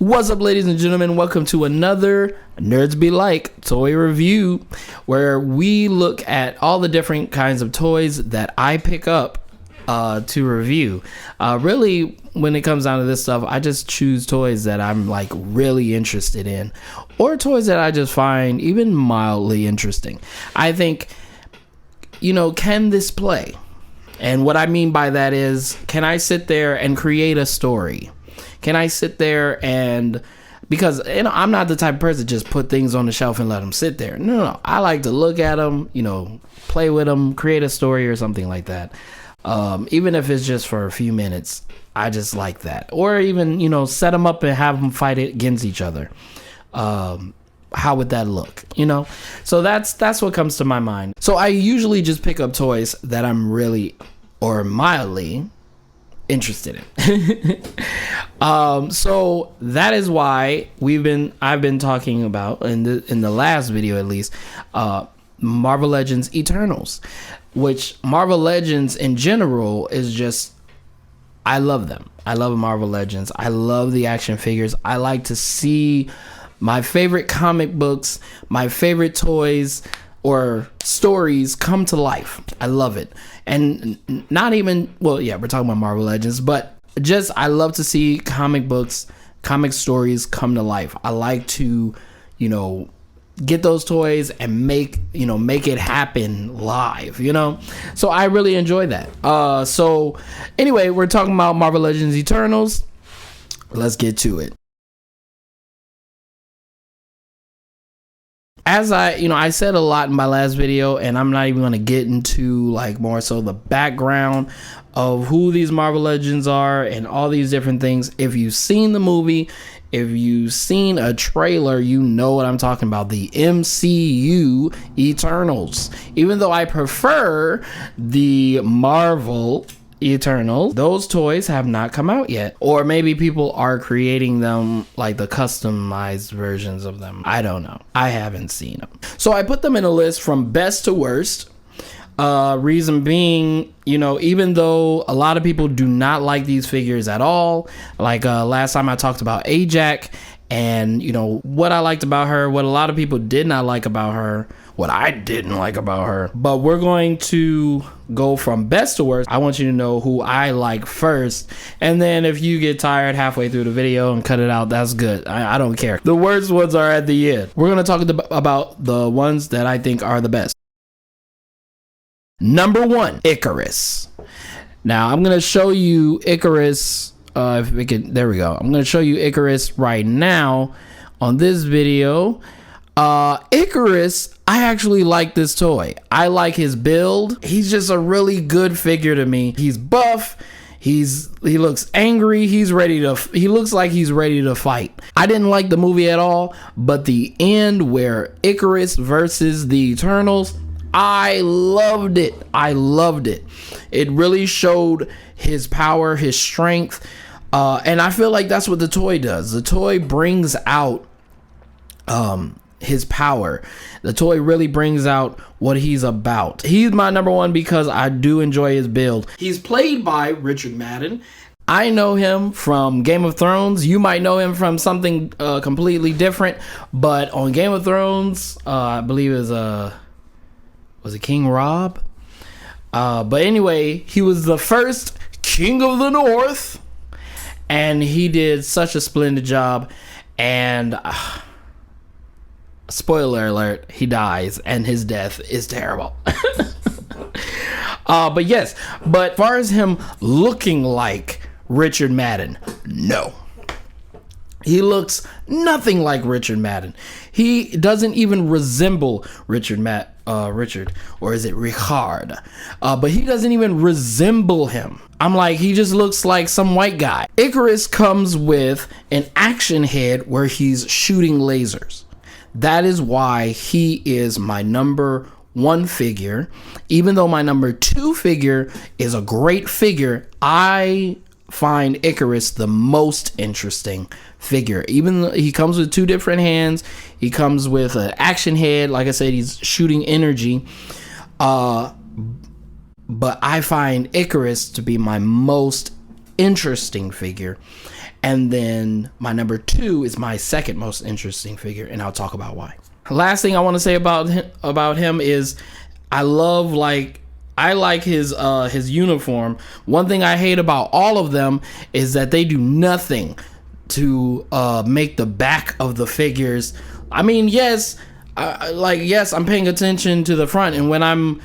What's up, ladies and gentlemen? Welcome to another NerdsBLike toy review, where we look at all the different kinds of toys that I pick up to review. Really, when it comes down to this stuff, I just choose toys that I'm like really interested in, or toys that I just find even mildly interesting. I think, can this play? And what I mean by that is, can I sit there and create a story? Can I sit there and, because I'm not the type of person to just put things on the shelf and let them sit there. No. I like to look at them, play with them, create a story or something like that. Even if it's just for a few minutes, I just like that. Or even, set them up and have them fight against each other. How would that look? So that's what comes to my mind. So I usually just pick up toys that I'm really or mildly interested in. So that is why I've been talking about in the last video, at least, Marvel Legends Eternals, which Marvel Legends in general is just, I love them. I love Marvel Legends. I love the action figures. I like to see my favorite comic books, my favorite toys or stories come to life. I love it. And not even, well, yeah, we're talking about Marvel Legends, but just, I love to see comic books, comic stories come to life. I like to, get those toys and make it happen live, So I really enjoy that. So anyway, we're talking about Marvel Legends Eternals. Let's get to it. As I said a lot in my last video, and I'm not even going to get into like more so the background of who these Marvel Legends are and all these different things. If you've seen the movie, if you've seen a trailer, you know what I'm talking about. The MCU Eternals. Even though I prefer the Marvel Eternals, those toys have not come out yet, or maybe people are creating them, like the customized versions of them. I don't know. I haven't seen them, so I put them in a list from best to worst. Reason being, even though a lot of people do not like these figures at all, like last time I talked about Ajax, and what I liked about her, what a lot of people did not like about her, what I didn't like about her. But we're going to go from best to worst. I want you to know who I like first, and then if you get tired halfway through the video and cut it out, that's good. I don't care. The worst ones are at the end. We're going to talk about the ones that I think are the best. Number 1, Icarus. Now I'm going to show you Icarus. If we can, there we go. I'm going to show you Icarus right now on this video. Icarus, I actually like this toy. I like his build. He's just a really good figure to me. He's buff. He looks angry. He looks like he's ready to fight. I didn't like the movie at all, but the end where Icarus versus the Eternals, I loved it. It really showed his power, his strength, and I feel like that's what the toy does. The toy brings out his power. The toy really brings out what he's about. He's my number 1 because I do enjoy his build. He's played by Richard Madden. I know him from Game of Thrones. You might know him from something completely different, but on Game of Thrones, I believe was it King Rob? But anyway, he was the first King of the North, and he did such a splendid job. And spoiler alert, he dies, and his death is terrible. But yes, but as far as him looking like Richard Madden, no. He looks nothing like Richard Madden. He doesn't even resemble Richard, or is it Richard? But he doesn't even resemble him. I'm like, he just looks like some white guy. Icarus comes with an action head where he's shooting lasers. That is why he is my number 1 figure. Even though my number 2 figure is a great figure, I find Icarus the most interesting figure. Even though he comes with 2 different hands, he comes with an action head. Like I said, he's shooting energy. But I find Icarus to be my most interesting figure. And then my number 2 is my second most interesting figure, and I'll talk about why. Last thing I want to say about him is I like his uniform. One thing I hate about all of them is that they do nothing to make the back of the figures. I mean, yes, I'm paying attention to the front, and when I'm,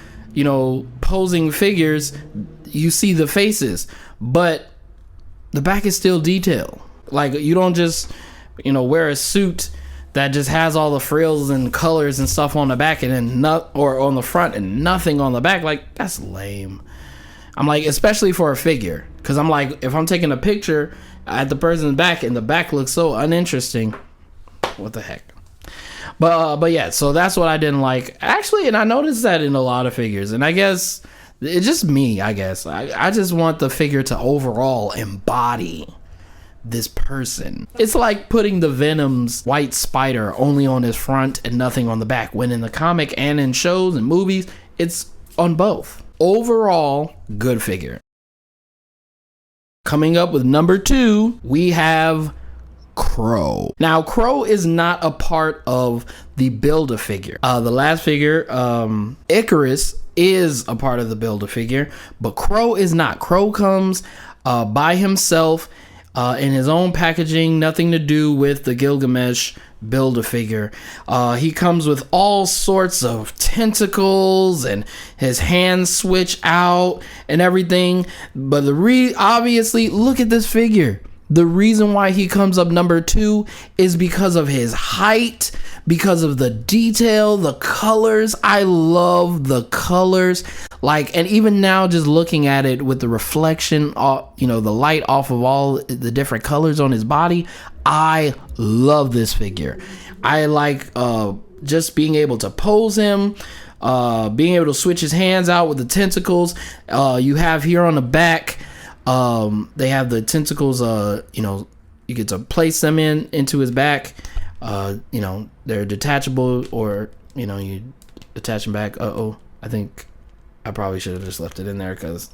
posing figures, you see the faces, but the back is still detailed. Like, you don't just, wear a suit that just has all the frills and colors and stuff on the back and then or on the front and nothing on the back. Like, that's lame. I'm like, especially for a figure, because I'm like, if I'm taking a picture at the person's back and the back looks so uninteresting, what the heck? But yeah, so that's what I didn't like, actually. And I noticed that in a lot of figures, and I guess it's just me. I guess I just want the figure to overall embody this person. It's like putting the Venom's white spider only on his front and nothing on the back, when in the comic and in shows and movies, it's on both. Overall, good figure. Coming up with number 2, we have Crow. Now, Crow is not a part of the Build-A-Figure. The last figure, Icarus, is a part of the Build-A-Figure, but Crow is not. Crow comes by himself in his own packaging, nothing to do with the Gilgamesh Build-A-Figure. He comes with all sorts of tentacles, and his hands switch out and everything. But obviously, look at this figure. The reason why he comes up number 2 is because of his height, because of the detail, the colors. I love the colors. And even now, just looking at it with the reflection, the light off of all the different colors on his body, I love this figure. I like just being able to pose him, being able to switch his hands out with the tentacles. You have here on the back, they have the tentacles, you get to place them into his back. They're detachable, or, you attach them back. I think I probably should have just left it in there, because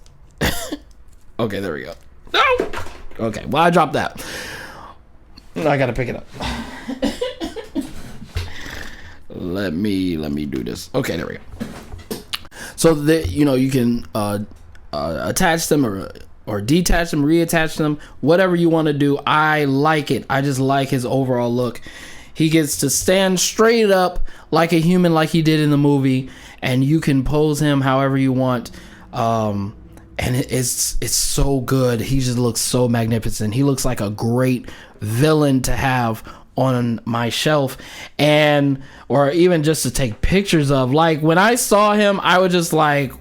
okay, there we go. No! Okay, well, I dropped that. I gotta pick it up. let me do this. Okay, there we go. So that, you can attach them or detach them, reattach them, whatever you want to do. I like it. I just like his overall look. He gets to stand straight up like a human, like he did in the movie, and you can pose him however you want. And it's so good. He just looks so magnificent. He looks like a great villain to have on my shelf, or even just to take pictures of. Like, when I saw him, I was just like,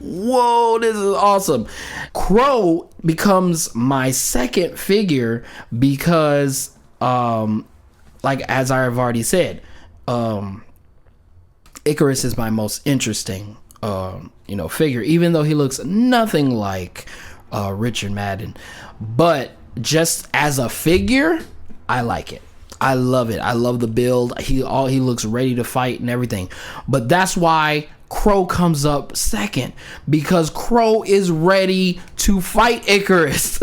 whoa, this is awesome. Crow becomes my second figure because, as I've already said, Icarus is my most interesting, figure, even though he looks nothing like Richard Madden. But just as a figure, I like it. I love it. I love the build. He looks ready to fight and everything. But that's why Crow comes up second, because Crow is ready to fight Icarus.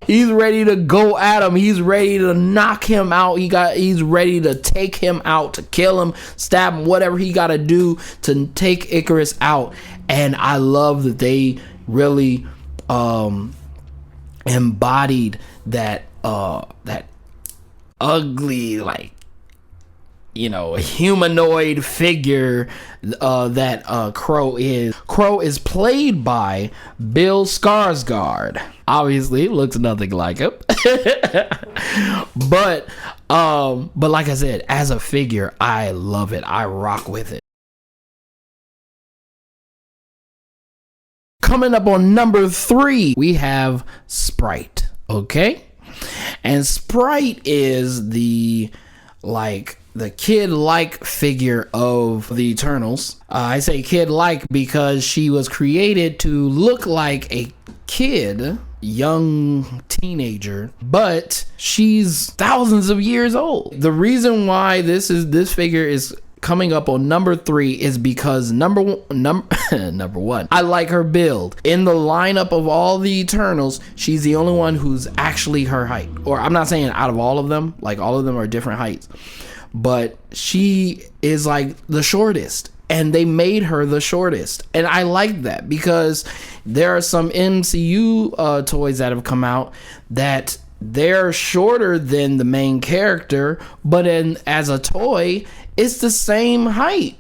He's ready to go at him. He's ready to knock him out. He's ready to take him out, to kill him, stab him, whatever he got to do to take Icarus out. And I love that they really embodied that ugly, humanoid figure that Crow is. Crow is played by Bill Skarsgård. Obviously, looks nothing like him. But like I said, as a figure, I love it. I rock with it. Coming up on number 3, we have Sprite. Okay? And Sprite is the kid-like figure of the Eternals. I say kid-like because she was created to look like a kid, young teenager, but she's thousands of years old. The reason why this figure is coming up on number 3 is because number one, I like her build. In the lineup of all the Eternals, she's the only one who's actually her height. Or I'm not saying out of all of them, like all of them are different heights, but she is like the shortest. And they made her the shortest. And I like that because there are some MCU toys that have come out that they're shorter than the main character, but as a toy, it's the same height.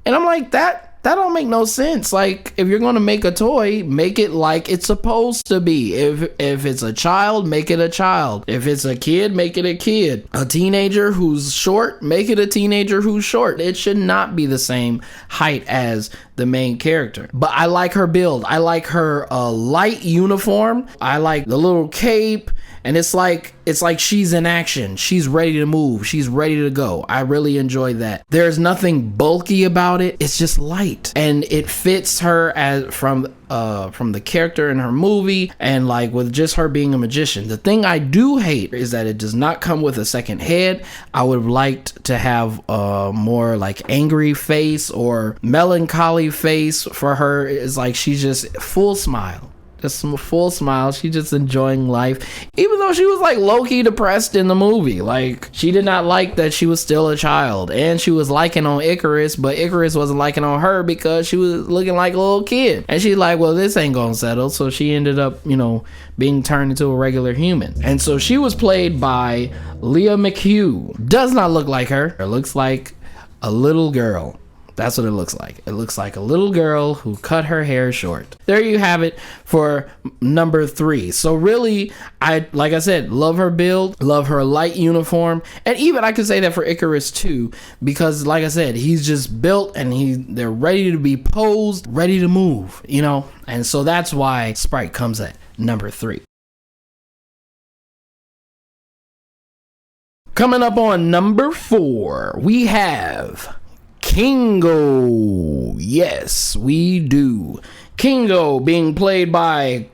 And I'm like, that don't make no sense. Like, if you're going to make a toy, make it like it's supposed to be. If it's a child, make it a child. If it's a kid, make it a kid. A teenager who's short, make it a teenager who's short. It should not be the same height as the main character. But I like her build. I like her light uniform. I like the little cape. And it's like she's in action. She's ready to move. She's ready to go. I really enjoy that. There's nothing bulky about it. It's just light, and it fits her as from the character in her movie, and like with just her being a magician. The thing I do hate is that it does not come with a second head. I would have liked to have a more like angry face or melancholy face for her. It's like she's just full smile. Just some full smile. She just enjoying life, even though she was like low-key depressed in the movie. Like, she did not like that she was still a child, and she was liking on Icarus, but Icarus wasn't liking on her because she was looking like a little kid, and she's like, well, this ain't gonna settle. So she ended up, being turned into a regular human. And so she was played by Leah McHugh. Does not look like her. It looks like a little girl. That's what it looks like. It looks like a little girl who cut her hair short. There you have it for number 3. So really, like I said, love her build, love her light uniform. And even I could say that for Icarus too, because like I said, he's just built and they're ready to be posed, ready to move, And so that's why Sprite comes at number 3. Coming up on number 4, we have Kingo. Yes, we do. Kingo being played by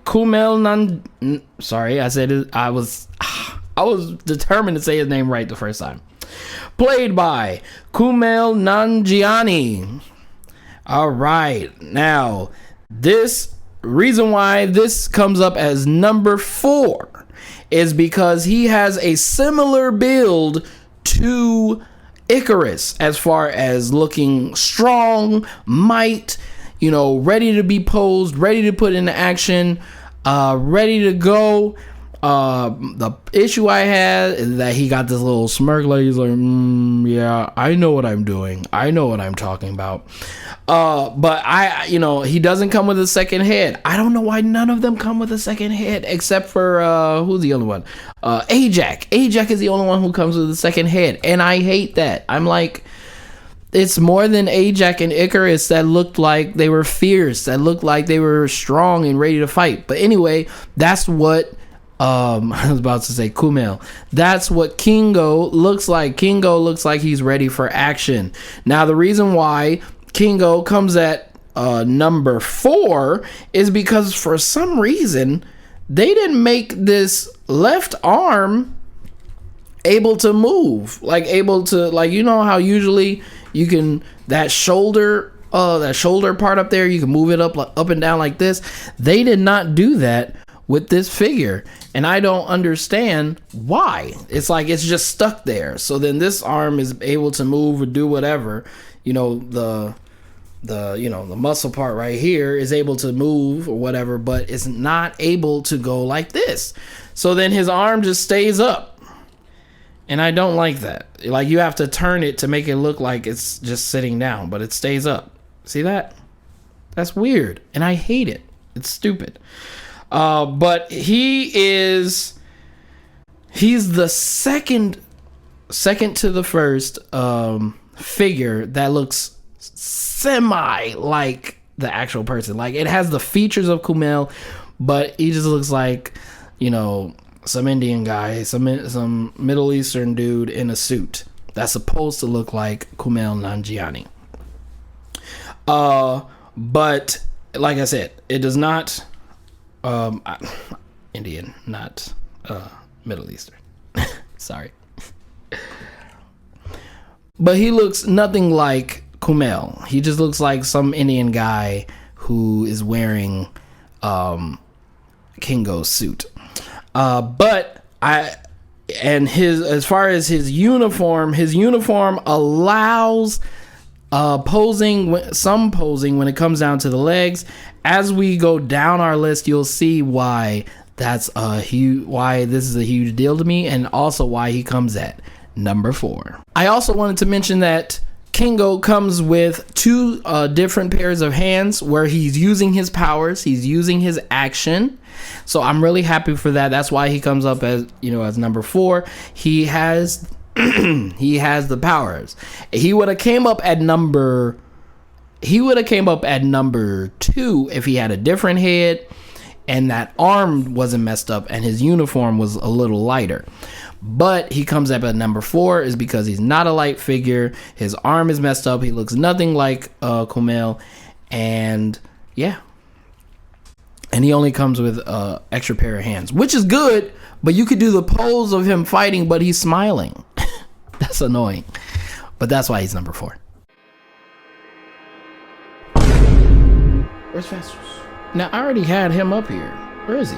Sorry, I said it. I was determined to say his name right the first time. Played by Kumail Nanjiani. All right. Now, this reason why this comes up as number 4 is because he has a similar build to Icarus as far as looking strong, might, ready to be posed, ready to put into action, ready to go. The issue I had is that he got this little smirk, like he's like, yeah, I know what I'm doing. I know what I'm talking about. But he doesn't come with a second head. I don't know why none of them come with a second head except for, who's the other one? Ajak. Ajak is the only one who comes with a second head. And I hate that. I'm like, it's more than Ajak and Icarus that looked like they were fierce, that looked like they were strong and ready to fight. But anyway, that's what, I was about to say Kumail. That's what Kingo looks like. Kingo looks like he's ready for action. Now, the reason why Kingo comes at number 4 is because for some reason they didn't make this left arm able to move, how usually you can that shoulder part up there, you can move it up and down like this. They did not do that with this figure, and I don't understand why. It's like it's just stuck there. So then this arm is able to move or do whatever. The muscle part right here is able to move or whatever, but it's not able to go like this. So then his arm just stays up. And I don't like that. Like, you have to turn it to make it look like it's just sitting down, but it stays up. See that? That's weird. And I hate it. It's stupid. But he's the second to the first figure that looks semi like the actual person. Like, it has the features of Kumail, but he just looks like, some Indian guy, some Middle Eastern dude in a suit that's supposed to look like Kumail Nanjiani. But like I said, it does not Indian, not Middle Eastern. Sorry. but he looks nothing like Kumail. He just looks like some Indian guy who is wearing Kingo's suit. As far as his uniform allows posing when it comes down to the legs. As we go down our list, you'll see why this is a huge deal to me, and also why he comes at number 4. I also wanted to mention that Kingo comes with 2 different pairs of hands where he's using his powers, he's using his action. So I'm really happy for that. That's why he comes up as number 4. He has the powers. He would have came up at number 2 if he had a different head and that arm wasn't messed up and his uniform was a little lighter. But he comes up at number 4 is because he's not a light figure. His arm is messed up. He looks nothing like Kumail, and yeah. And he only comes with extra pair of hands, which is good. But you could do the pose of him fighting, but he's smiling. That's annoying. But that's why he's number 4. Where's Fastos? Now I already had him up here. Where is he?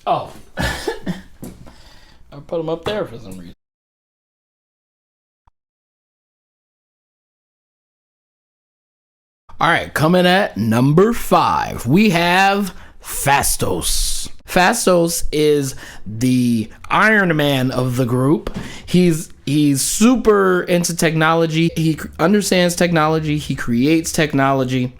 Oh, I put him up there for some reason. All right, coming at number 5, we have Fastos. Fastos is the Iron Man of the group. He's super into technology. He understands technology. He creates technology.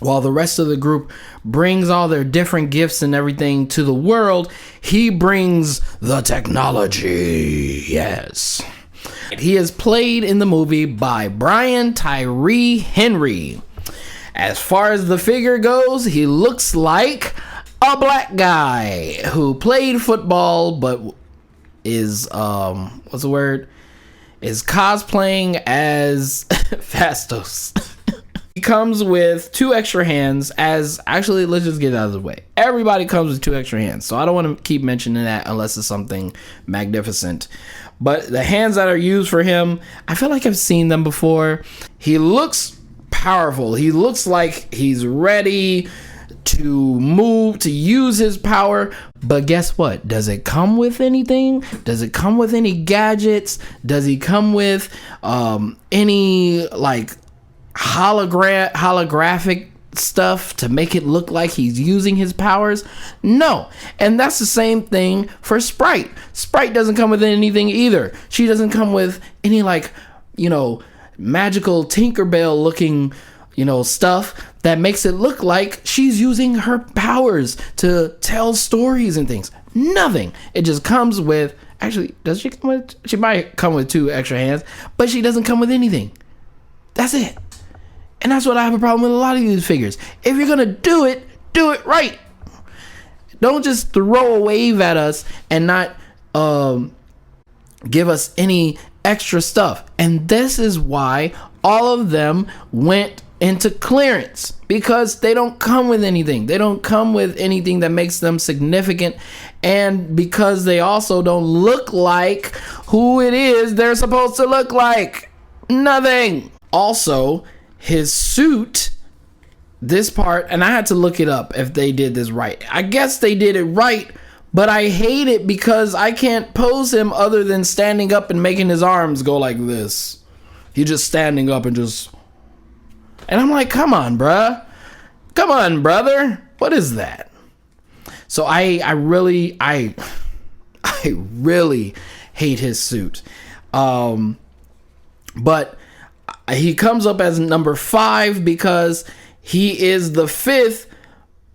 While the rest of the group brings all their different gifts and everything to the world, he brings the technology. Yes. He is played in the movie by Brian Tyree Henry. As far as the figure goes, he looks like a black guy who played football but is is cosplaying as Fastos. He comes with 2 extra hands. Let's just get it out of the way. Everybody comes with 2 extra hands, so I don't want to keep mentioning that unless it's something magnificent. But the hands that are used for him, I feel like I've seen them before. He looks powerful. He looks like he's ready to move, to use his power. But guess what? Does it come with anything? Does it come with any gadgets? Does he come with any like holographic stuff to make it look like he's using his powers? No. And that's the same thing for Sprite. Sprite doesn't come with anything either. She doesn't come with any magical Tinkerbell looking stuff that makes it look like she's using her powers to tell stories and things. Nothing. It just comes with, actually, does she come with, she might come with 2 extra hands, but she doesn't come with anything. That's it. And that's what I have a problem with a lot of these figures. If you're going to do it right. Don't just throw a wave at us and not give us any extra stuff. And this is why all of them went into clearance, because they don't come with anything. They don't come with anything that makes them significant, and because they also don't look like who it is they're supposed to look like. Nothing. Also, his suit, this part, and I had to look it up if they did this right. I guess they did it right, but I hate it because I can't pose him other than standing up and making his arms go like this. He's just standing up and just... And I'm like, come on, bruh. Come on, brother. What is that? So I really hate his suit. But he comes up as number 5 because he is the 5th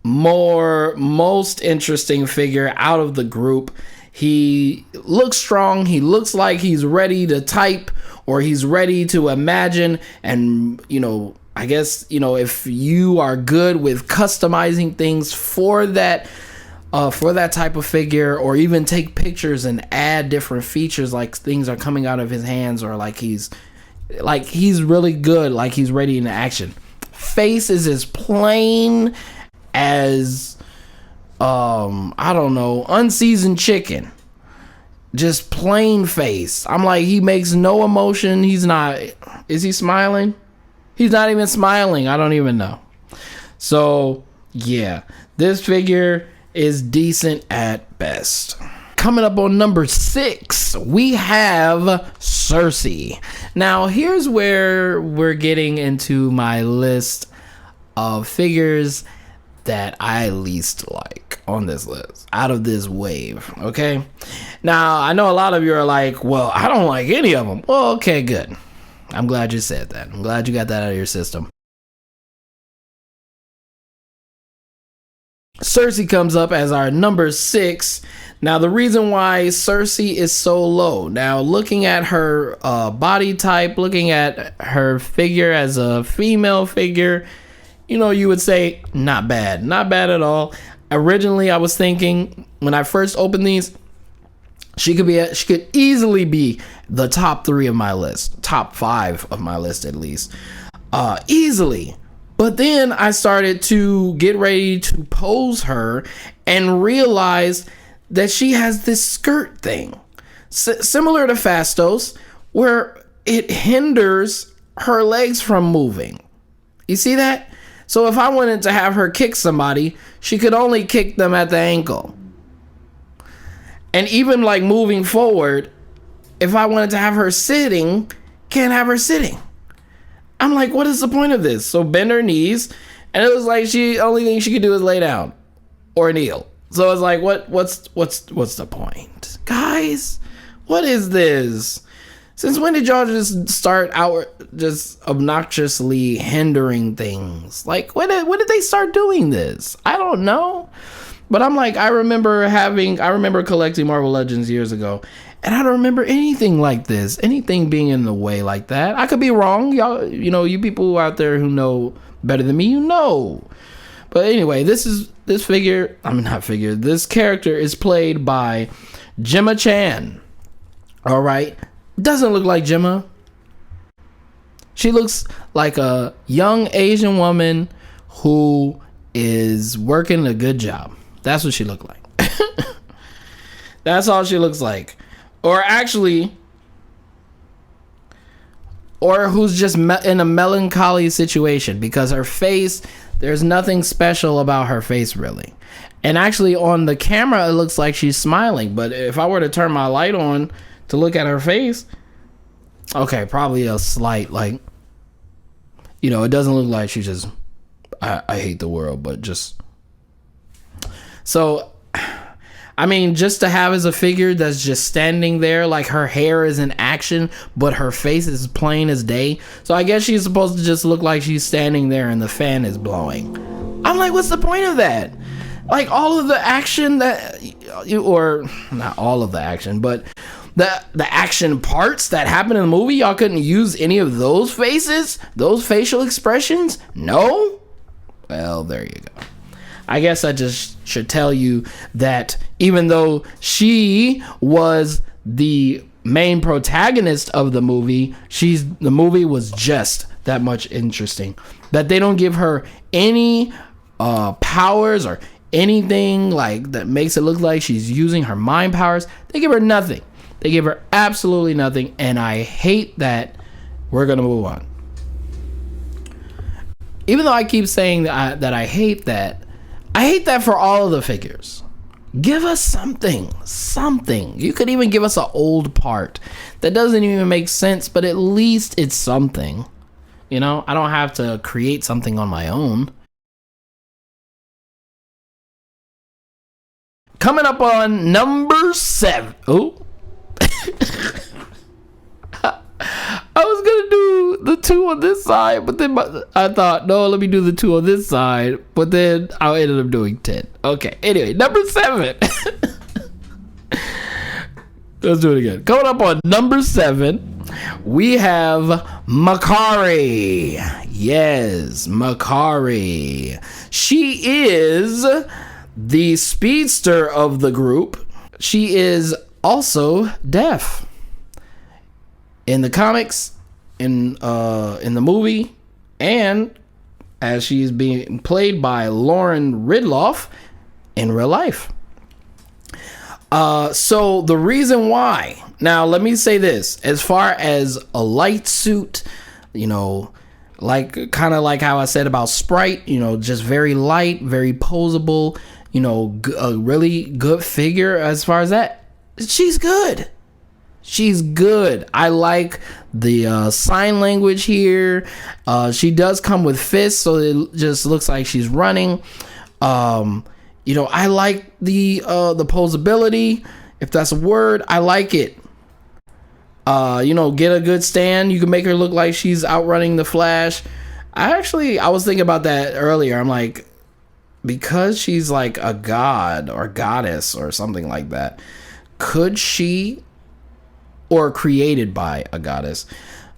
most interesting figure out of the group. He looks strong. He looks like he's ready to type, or he's ready to imagine. And, I guess, if you are good with customizing things for that type of figure, or even take pictures and add different features, like things are coming out of his hands, or like he's really good, like he's ready in action. face is as plain as I don't know, unseasoned chicken. Just plain face. I'm like, he makes no emotion. He's not. Is he smiling? He's not even smiling. I don't even know. So yeah, this figure is decent at best. Coming up on number 6, we have Cersei. Now, here's where we're getting into my list of figures that I least like on this list, out of this wave, okay? Now, I know a lot of you are like, well, I don't like any of them. Well, okay, good. I'm glad you said that. I'm glad you got that out of your system. Cersei comes up as our number 6. Now, the reason why Cersei is so low, now looking at her body type, looking at her figure as a female figure, you know, you would say not bad. Not bad at all. Originally, I was thinking when I first opened these, she could easily be the top 3 of my list, top 5 of my list at least, easily. But then I started to get ready to pose her and realize that she has this skirt thing, similar to Fastos, where it hinders her legs from moving. You see that? So if I wanted to have her kick somebody, she could only kick them at the ankle. And even like moving forward, if I wanted to have her sitting, can't have her sitting. I'm like, what is the point of this? So bend her knees, and it was like only thing she could do is lay down or kneel. So it's like, what's the point, guys? What is this? Since when did y'all just start out just obnoxiously hindering things? Like, when did they start doing this? I don't know. But I'm like, I remember collecting Marvel Legends years ago, and I don't remember anything like this, anything being in the way like that. I could be wrong. Y'all, you know, you people out there who know better than me, you know. But anyway, this character is played by Gemma Chan. All right. Doesn't look like Gemma. She looks like a young Asian woman who is working a good job. That's what she looked like. That's all she looks like. Or who's just in a melancholy situation, because her face, there's nothing special about her face really. And actually on the camera, it looks like she's smiling. But if I were to turn my light on to look at her face, okay, probably a slight, like, you know, it doesn't look like she's just, I hate the world, but just. So, I mean, just to have as a figure that's just standing there, like her hair is in action, but her face is plain as day. So I guess she's supposed to just look like she's standing there and the fan is blowing. I'm like, what's the point of that? Like all of the action or not all of the action, but the action parts that happen in the movie, y'all couldn't use any of those faces, those facial expressions? No? Well, there you go. I guess I just should tell you that even though she was the main protagonist of the movie, the movie was just that much interesting. That they don't give her any powers or anything like that makes it look like she's using her mind powers. They give her nothing. They give her absolutely nothing, and I hate that. We're gonna move on. Even though I keep saying that I hate that. I hate that for all of the figures. Give us something. You could even give us an old part that doesn't even make sense, but at least it's something. You know, I don't have to create something on my own. Coming up on number 7. Oh. I was gonna do the 2 on this side, but then I thought, no, let me do the 2 on this side, but then I ended up doing 10. Okay, anyway, number 7. Let's do it again. Coming up on number 7, we have Makari. Yes, Makari. She is the speedster of the group. She is also deaf. In the comics, in the movie, and as she's being played by Lauren Ridloff in real life. So the reason why, now let me say this, as far as a light suit, you know, like kind of like how I said about Sprite, you know, just very light, very posable, you know, a really good figure as far as that. She's good. She's good. I like the sign language here. She does come with fists, so it just looks like she's running. You know, I like the posability, if that's a word. I like it. You know, get a good stand. You can make her look like she's outrunning the Flash. I was thinking about that earlier. I'm like, because she's like a god or goddess or something like that, could she, or created by a goddess,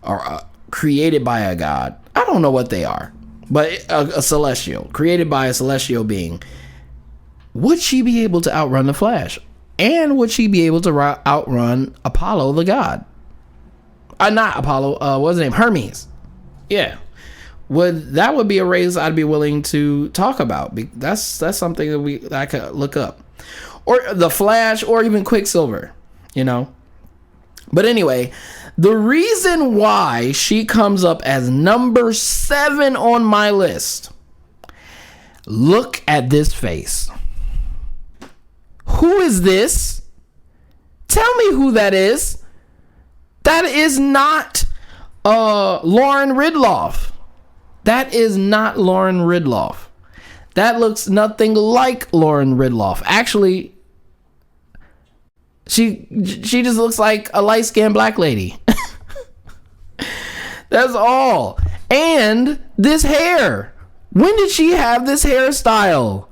or created by a god, I don't know what they are, but a celestial, created by a celestial being, would she be able to outrun the Flash? And would she be able to outrun Apollo the god? Not Apollo, what's his name? Hermes. Yeah. That would be a race I'd be willing to talk about. That's something that I could look up. Or the Flash, or even Quicksilver, you know. But anyway, the reason why she comes up as number 7 on my list. Look at this face. Who is this? Tell me who that is. That is not Lauren Ridloff. That is not Lauren Ridloff. That looks nothing like Lauren Ridloff. Actually, she just looks like a light-skinned black lady. That's all. And this hair. When did she have this hairstyle?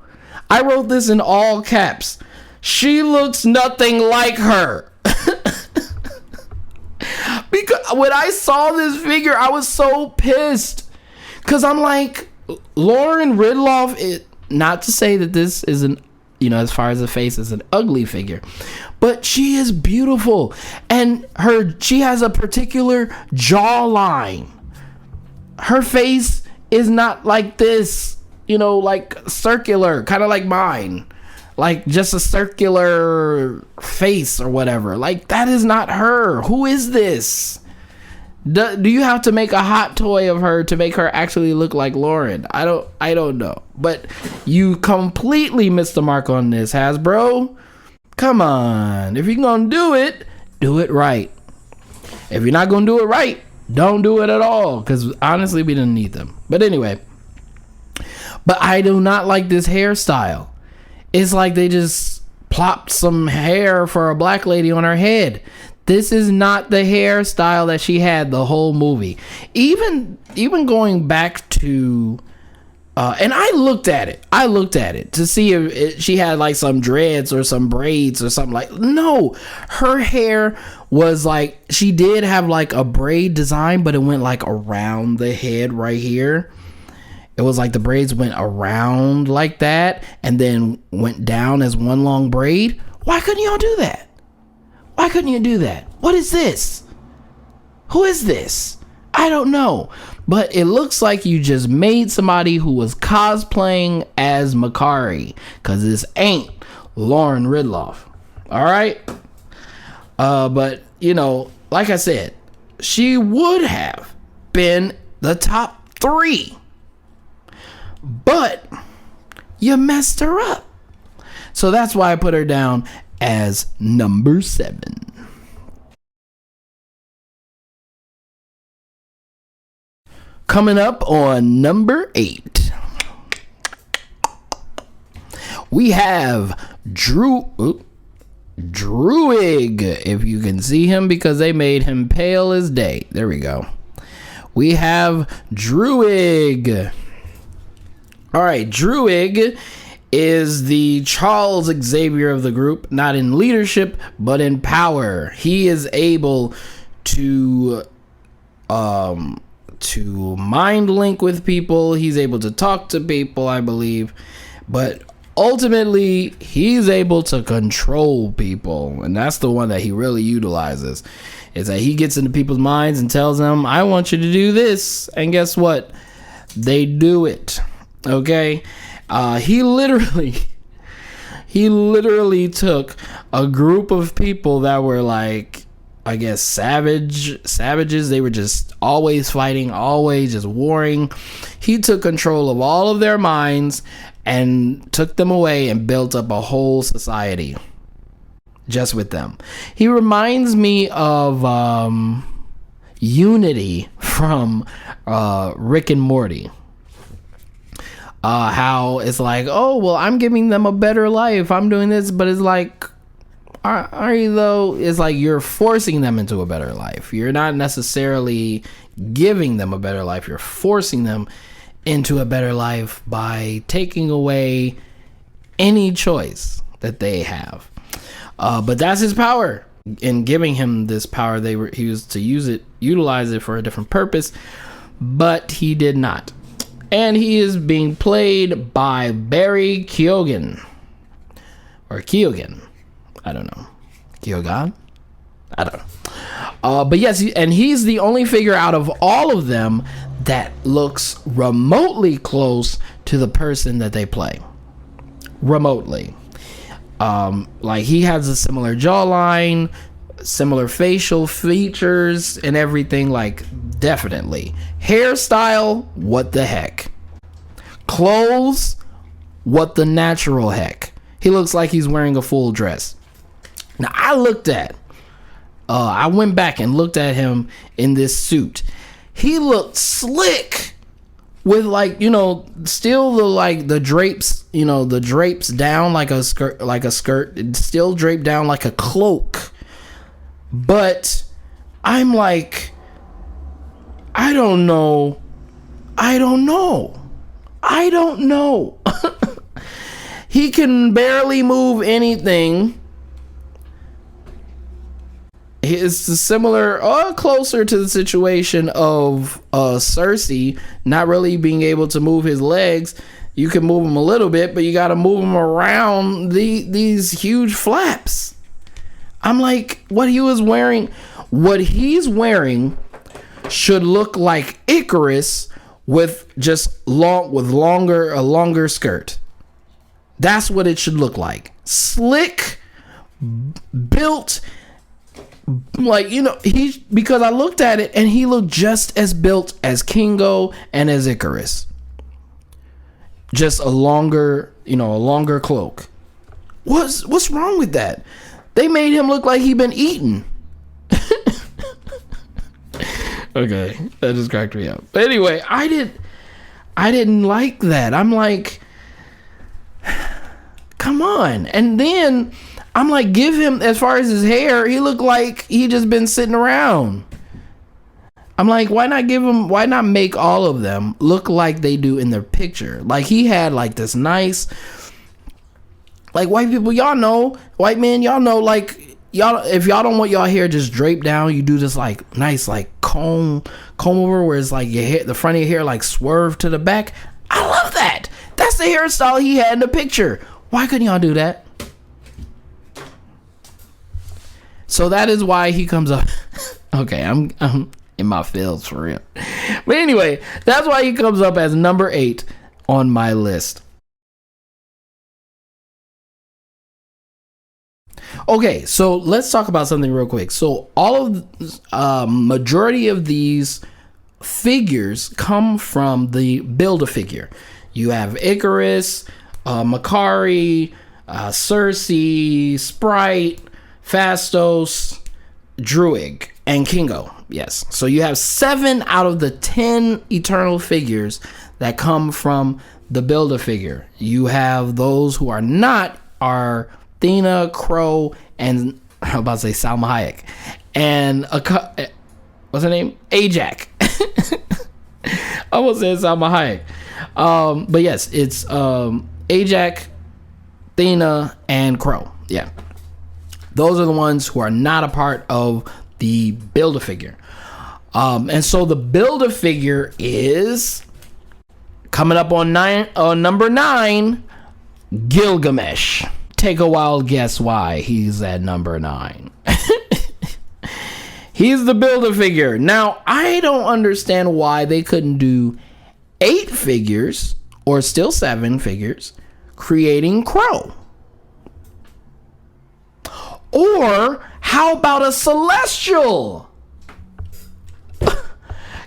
I wrote this in all caps. She looks nothing like her. Because when I saw this figure, I was so pissed. Because I'm like, Lauren Ridloff, not to say that this isn't, you know, as far as the face, is an ugly figure, but she is beautiful. And she has a particular jawline. Her face is not like this, you know, like circular, kind of like mine. Like just a circular face or whatever. Like, that is not her. Who is this? Do you have to make a hot toy of her to make her actually look like Lauren? I don't know. But you completely missed the mark on this, Hasbro. Come on. If you're going to do it right. If you're not going to do it right, don't do it at all. Because honestly, we didn't need them. But anyway. But I do not like this hairstyle. It's like they just plopped some hair for a black lady on her head. This is not the hairstyle that she had the whole movie. Even going back to, and I looked at it to see if she had like some dreads or some braids or something like. No, her hair was like, she did have like a braid design, but it went like around the head right here. It was like the braids went around like that and then went down as one long braid. Why couldn't y'all do that? Why couldn't you do that? What is this? Who is this? I don't know. But it looks like you just made somebody who was cosplaying as Makari. Because this ain't Lauren Ridloff. Alright? But, you know, like I said, she would have been the top 3. But you messed her up. So that's why I put her down as number 7. Coming up on number 8, we have Druig, if you can see him, because they made him pale as day. There we go. We have Druig. All right, Druig is the Charles Xavier of the group, not in leadership, but in power. He is able to mind link with people. He's able to talk to people, I believe. But ultimately, he's able to control people. And that's the one that he really utilizes. Is that he gets into people's minds and tells them, I want you to do this. And guess what? They do it. Okay. He literally took a group of people that were like, I guess, savages. They were just always fighting, always just warring. He took control of all of their minds and took them away and built up a whole society just with them. He reminds me of Unity from Rick and Morty. How it's like, oh, well, I'm giving them a better life, I'm doing this, but it's like, are you though? It's like you're forcing them into a better life. You're not necessarily giving them a better life. You're forcing them into a better life by taking away any choice that they have. But that's his power. In giving him this power, he was to utilize it for a different purpose, but he did not. And he is being played by Barry Keoghan. Or Keoghan. I don't know. Keoghan? I don't know. But yes, and he's the only figure out of all of them that looks remotely close to the person that they play. Remotely. Like he has a similar jawline, similar facial features and everything, like definitely. Hairstyle, what the heck? Clothes, what the natural heck? He looks like he's wearing a full dress. Now I went back and looked at him in this suit. He looked slick with, like, you know, still the drapes, you know, the drapes down like a skirt, still draped down like a cloak. But I'm like, I don't know. He can barely move anything. It's similar, closer to the situation of Cersei, not really being able to move his legs. You can move them a little bit, but you got to move them around these huge flaps. I'm like, what he's wearing should look like Icarus with just a longer skirt. That's what it should look like. Slick, built, like, you know, because I looked at it and he looked just as built as Kingo and as Icarus. Just a longer cloak. What's wrong with that? They made him look like he'd been eaten. Okay, that just cracked me up. But anyway, I didn't like that. I'm like, come on. And then I'm like, give him, as far as his hair, he looked like he just been sitting around. I'm like, why not make all of them look like they do in their picture? Like, he had like this nice, like, white people, y'all know, white men, y'all know, like, y'all, if y'all don't want y'all hair just draped down, you do this like nice like comb over where it's like your hair, the front of your hair like swerve to the back. I love that. That's the hairstyle he had in the picture. Why couldn't y'all do that? So that is why he comes up. Okay, I'm in my feels for real. But anyway, that's why he comes up as number 8 on my list. Okay, so let's talk about something real quick. So all of majority of these figures come from the Build-A-Figure. You have Icarus, Makari, Cersei, Sprite, Phastos, Druig, and Kingo. Yes. So you have 7 out of the 10 Eternal figures that come from the Build-A-Figure. You have those who are not are Athena, Crow, and I'm about to say Salma Hayek, and what's her name? Ajak. I almost said Salma Hayek. But yes, it's Ajak, Athena, and Crow. Yeah. Those are the ones who are not a part of the Build-A-Figure. And so the Build-A-Figure is coming up on number 9, Gilgamesh. Take a wild guess why he's at number 9. He's the Build-A-Figure. Now, I don't understand why they couldn't do 8 figures, or still 7 figures, creating Crow? Or how about a Celestial?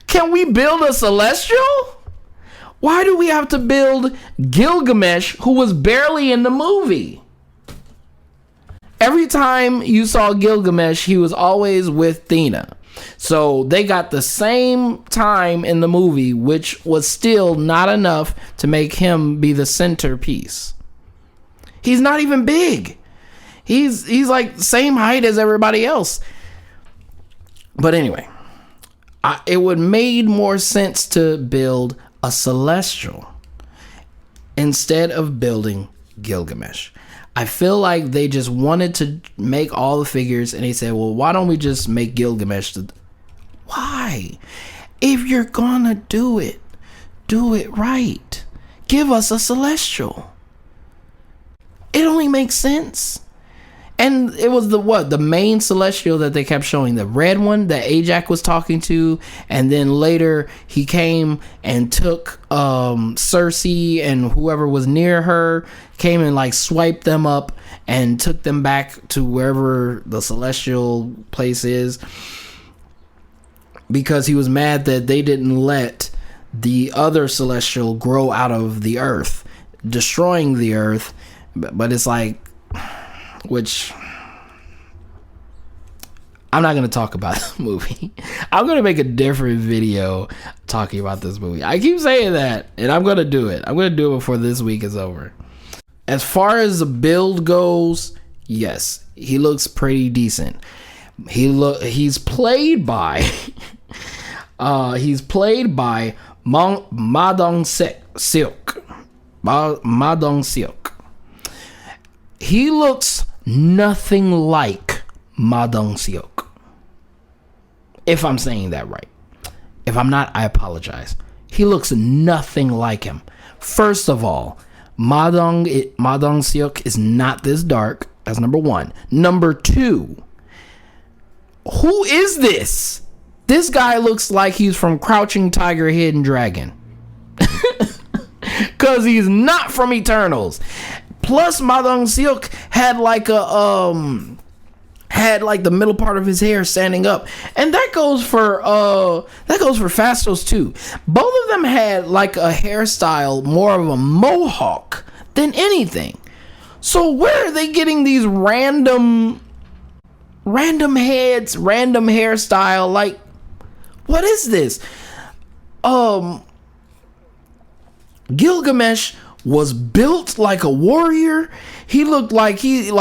Can we build a Celestial? Why do we have to build Gilgamesh, who was barely in the movie? Every time you saw Gilgamesh, he was always with Thena. So they got the same time in the movie, which was still not enough to make him be the centerpiece. He's not even big. He's like the same height as everybody else. But anyway, it would made more sense to build a Celestial instead of building Gilgamesh. I feel like they just wanted to make all the figures, and they said, well, why don't we just make Gilgamesh? Why? If you're gonna do it right. Give us a Celestial. It only makes sense. And it was the main Celestial that they kept showing, the red one that Ajax was talking to, and then later he came and took Cersei and whoever was near her, came and like swiped them up and took them back to wherever the Celestial place is, because he was mad that they didn't let the other Celestial grow out of the earth, destroying the earth. But it's like, which I'm not going to talk about the movie. I'm going to make a different video talking about this movie. I keep saying that, and I'm going to do it. I'm going to do it before this week is over. As far as the build goes, yes, he looks pretty decent. He's played by Ma Dong-seok. Ma Dong-seok. He looks nothing like Ma Dong-seok. If I'm saying that right. If I'm not, I apologize. He looks nothing like him. First of all, Ma Dong-seok is not this dark. That's number one. Number two, who is this? This guy looks like he's from Crouching Tiger, Hidden Dragon. Because he's not from Eternals. Plus, Ma Dong-seok had like the middle part of his hair standing up, and that goes for Fastos too. Both of them had like a hairstyle more of a mohawk than anything. So where are they getting these random heads, random hairstyle? Like, what is this? Gilgamesh was built like a warrior. He looked like he's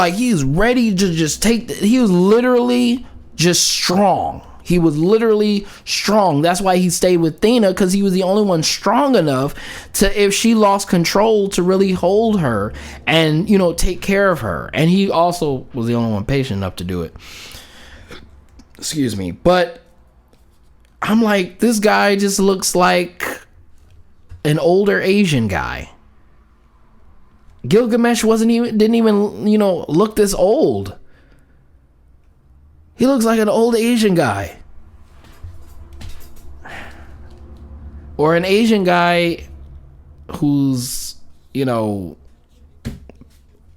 ready to just take he was literally just strong. He was literally strong. That's why he stayed with Thena, because he was the only one strong enough to, if she lost control, to really hold her and, you know, take care of her. And he also was the only one patient enough to do it. Excuse me. But I'm like, this guy just looks like an older Asian guy. Gilgamesh didn't even, you know, look this old. He looks like an old Asian guy. Or an Asian guy who's, you know,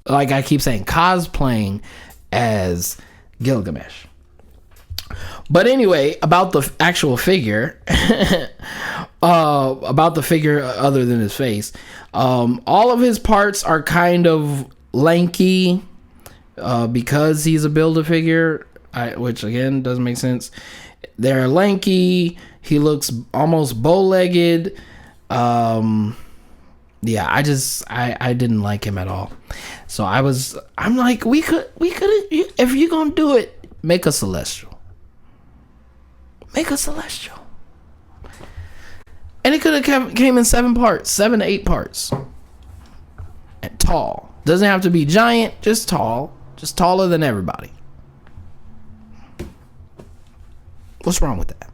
like I keep saying, cosplaying as Gilgamesh. But anyway, about the actual figure, about the figure other than his face, all of his parts are kind of lanky because he's a Build-A-Figure, which again doesn't make sense. They're lanky. He looks almost bow-legged. Yeah, I didn't like him at all. So I'm like, we could, if you're gonna do it, make a Celestial. Make a Celestial. And it could have came in 7 to 8 parts. And tall. Doesn't have to be giant, just tall. Just taller than everybody. What's wrong with that?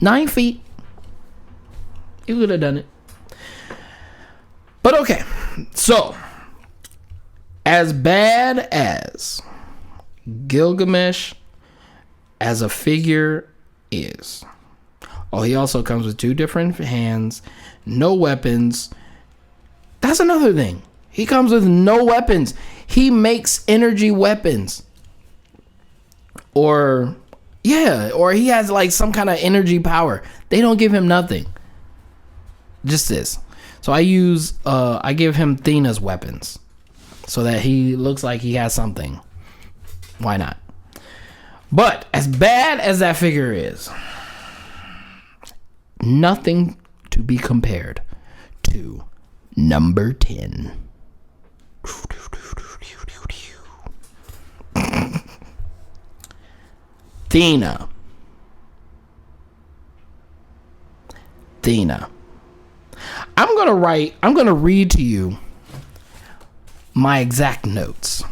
9 feet. You could have done it. But okay. So, as bad as Gilgamesh as a figure is. Oh, he also comes with 2 different hands, no weapons. That's another thing. He comes with no weapons. He makes energy weapons. Or he has like some kind of energy power. They don't give him nothing. Just this. So I give him Thena's weapons so that he looks like he has something. Why not? But as bad as that figure is, nothing to be compared to number 10. Thena. I'm going to read to you my exact notes.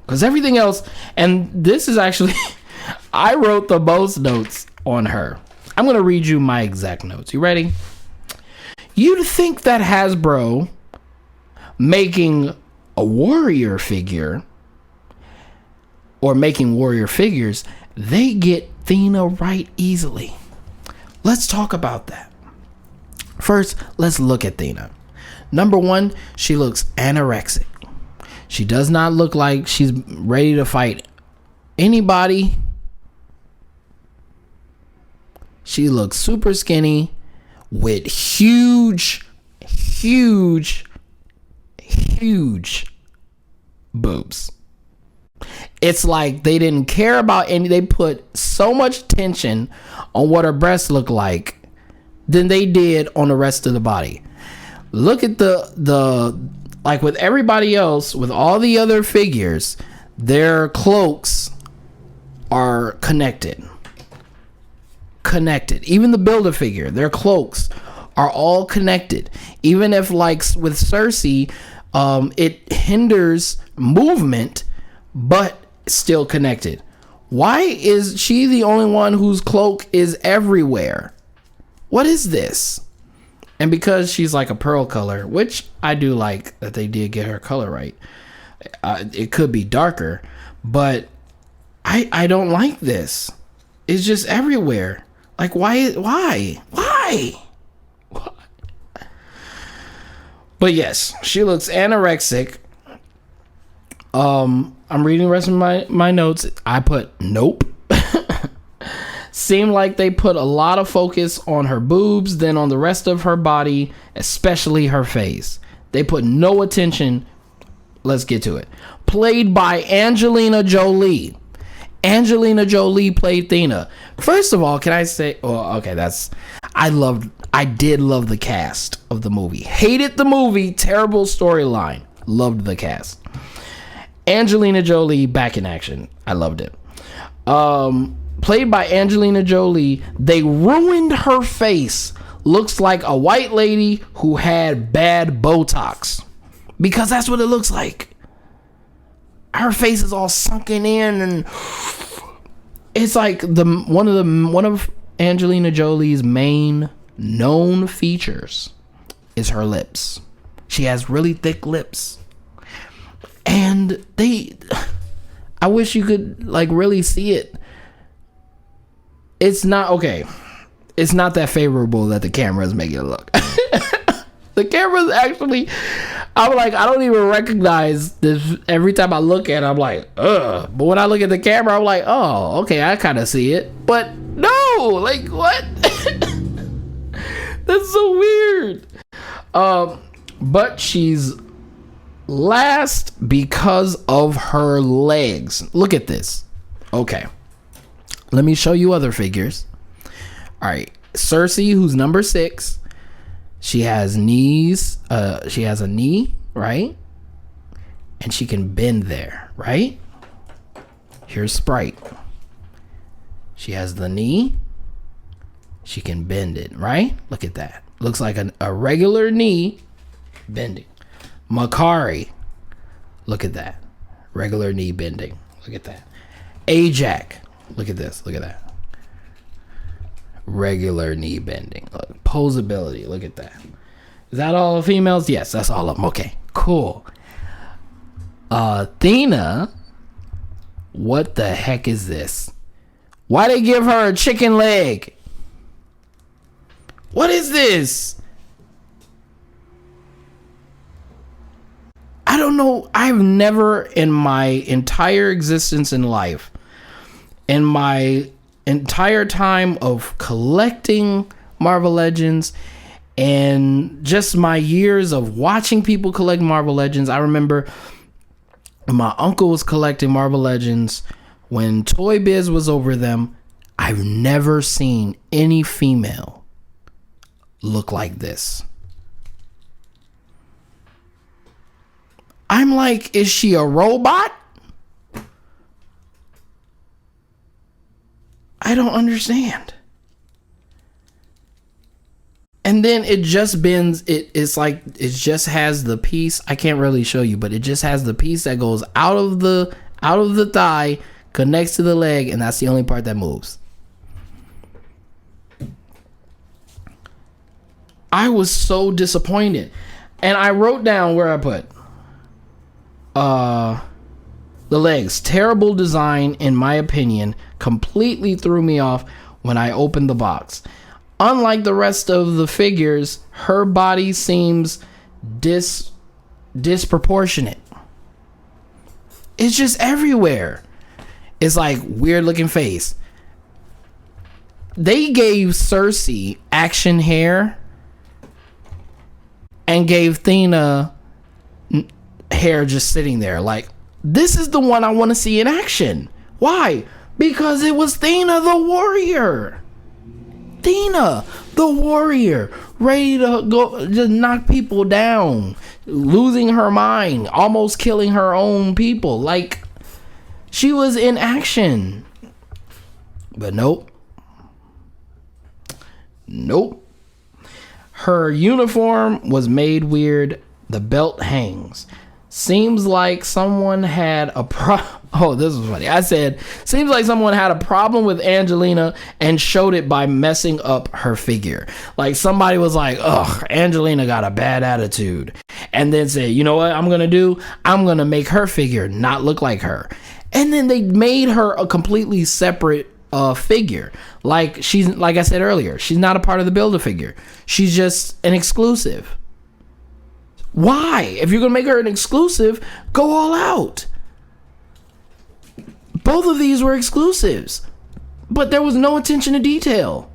Because everything else, and this is actually, I wrote the most notes on her. I'm going to read you my exact notes. You ready? You'd think that Hasbro making a warrior figure or making warrior figures, they get Thena right easily. Let's talk about that. First, let's look at Thena. Number 1, she looks anorexic. She does not look like she's ready to fight anybody. She looks super skinny with huge boobs. It's like they didn't care about any. They put so much tension on what her breasts look like than they did on the rest of the body. Look at the like with everybody else, with all the other figures, their cloaks are connected. Even the Build-A-Figure, their cloaks are all connected. Even if, like with Cersei, it hinders movement, but still connected. Why is she the only one whose cloak is everywhere? What is this? And because she's like a pearl color, which I do like that they did get her color right. It could be darker, but I don't like this. It's just everywhere. Like, why? But yes, she looks anorexic. I'm reading the rest of my notes. I put nope. Seemed like they put a lot of focus on her boobs than on the rest of her body, especially her face. They put no attention. Let's get to it. Played by Angelina Jolie. Angelina Jolie played Thena. First of all, can I say, I did love the cast of the movie. Hated the movie, terrible storyline. Loved the cast. Angelina Jolie back in action. I loved it. Played by Angelina Jolie, they ruined her face. Looks like a white lady who had bad Botox. Because that's what it looks like. Her face is all sunken in, and it's like one of Angelina Jolie's main known features is her lips. She has really thick lips. And I wish you could like really see it. It's not okay. It's not that favorable that the camera is making it look. The camera's actually, I'm like, I don't even recognize this. Every time I look at it, I'm like, ugh. But when I look at the camera, I'm like, oh, okay, I kind of see it. But no, like, what? That's so weird. But she's last because of her legs. Look at this. Okay. Let me show you other figures. All right. Cersei, who's number 6. She has knees. She has a knee, right? And she can bend there, right? Here's Sprite. She has the knee. She can bend it, right? Look at that. Looks like a regular knee bending. Makari. Look at that. Regular knee bending. Look at that. Ajax. Look at this. Look at that. Regular knee bending. Look, posability. Look at that. Is that all the females? Yes, that's all of them. Okay, cool. Athena, what the heck is this? Why they give her a chicken leg? What is this? I don't know. I've never in my entire existence in life, in my entire time of collecting Marvel Legends and just my years of watching people collect Marvel Legends, I remember my uncle was collecting Marvel Legends when Toy Biz was over them. I've never seen any female look like this. I'm like, is she a robot? I don't understand. And then it just bends. It's like it just has the piece. I can't really show you, but it just has the piece that goes out of the thigh, connects to the leg, and that's the only part that moves. I was so disappointed, and I wrote down where I put the legs. Terrible design, in my opinion. Completely threw me off when I opened the box. Unlike the rest of the figures, her body seems disproportionate. It's just everywhere. It's like weird looking face. They gave Cersei action hair and gave Thena hair just sitting there. Like, this is the one I want to see in action. Why? Because it was Thena the warrior. Thena the warrior, ready to go just knock people down, losing her mind, almost killing her own people. Like, she was in action. But nope. Her uniform was made weird. The belt hangs. Seems like someone had a Oh, this is funny. I said, seems like someone had a problem with Angelina and showed it by messing up her figure. Like somebody was like, ugh, Angelina got a bad attitude. And then said, you know what I'm going to do? I'm going to make her figure not look like her. And then they made her a completely separate figure. Like I said earlier, she's not a part of the Build-A-Figure. She's just an exclusive. Why? If you're going to make her an exclusive, go all out. Both of these were exclusives, but there was no attention to detail.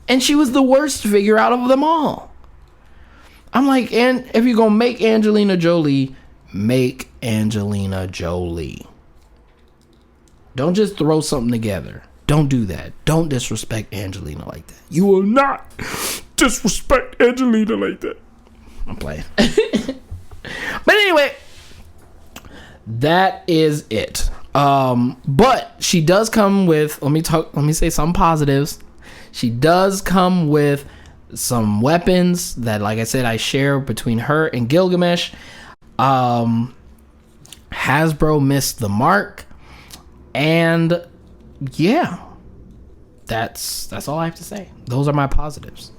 And she was the worst figure out of them all. I'm like, and if you're going to make Angelina Jolie, make Angelina Jolie. Don't just throw something together. Don't do that. Don't disrespect Angelina like that. You will not disrespect Angelina like that. I'm playing. But anyway, that is it. But she does come with, let me say some positives. She does come with some weapons that, like I said, I share between her and Gilgamesh. Hasbro missed the mark. And yeah, that's all I have to say. Those are my positives.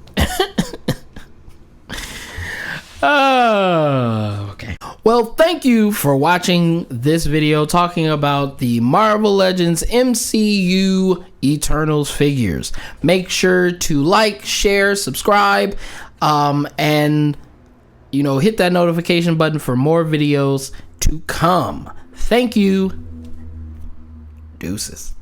Okay. Well, thank you for watching this video talking about the Marvel Legends MCU Eternals figures. Make sure to like, share, subscribe, and hit that notification button for more videos to come. Thank you. Deuces.